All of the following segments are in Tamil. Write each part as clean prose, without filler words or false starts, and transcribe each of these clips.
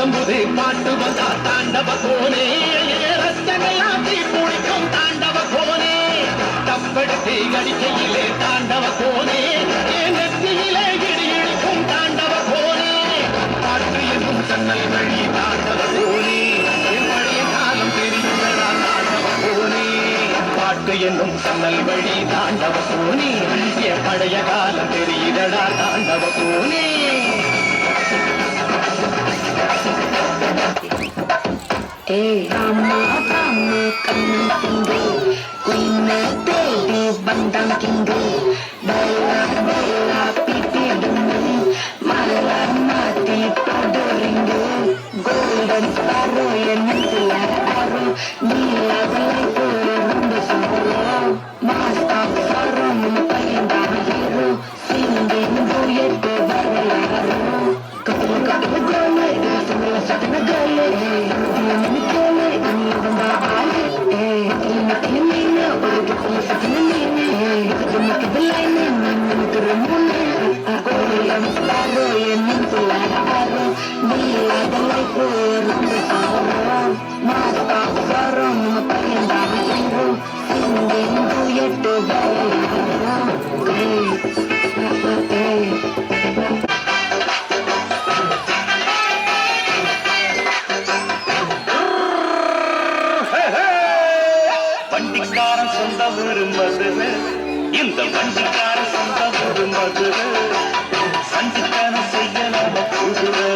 புத்தம்புது பாட்டு வந்தா தாண்டவ கோனே ரத்தனையெல்லாம் தீ பிடிக்கும் தாண்டவ கோனே தப்படுத்தி அடிக்கையிலே தாண்டவ கோனே நெத்தியிலே இடி இடிக்கும் தாண்டவ கோனே காற்று என்னும் சன்னல் வழி தாண்டவ கோனே பழைய காலம் தெரியுதடா தாண்டவ கோனே பாட்டு என்னும் சன்னல் வழி தாண்டவ கோனே பழைய காலம் தெரியுதடா தாண்டவ கோனே Rama Rama Kannan Kingu Queen Baby Bandang Kingu Bella Bella Pipi Dungu Mala Mati Padoringu Golden Sparrow Yenutila Arrow Nila Valaipu Rumba Sorrow Master Sorrow Mupayanda Hero Singing Duet Barayaro Kapula Kapula Gole Samula Satana Gole வண்டிக்காரன் சொந்த ஊரு மதுரை இந்த வண்டிக்காரன் சொந்த ஊரு மதுரை சண்டித்தனம் செய்யலாம குதிரை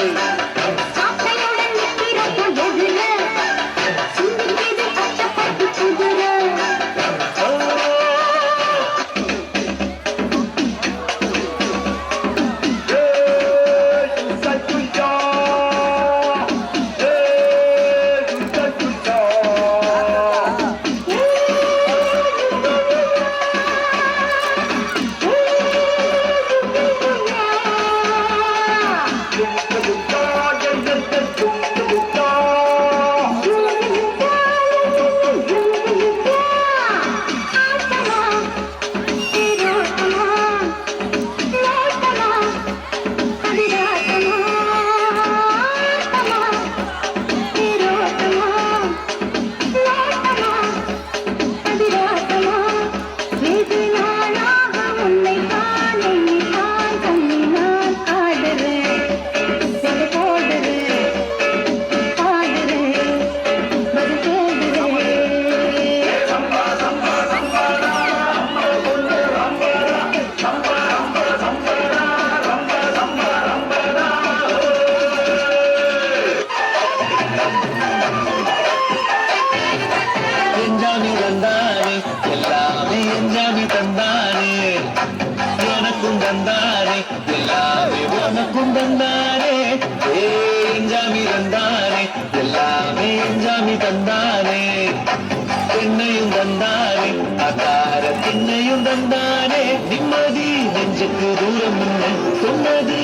எல்லாமே எஞ்சாமி தந்தானே எனக்கும் தந்தானே எல்லாமே உனக்கும் தந்தானே எஞ்சாமி தந்தானே எல்லாமே எஞ்சாமி தந்தானே என்னையும் தந்தானே அகார திண்ணையும் தந்தானே நிம்மதி நெஞ்சுக்கு தூரம் சொன்னது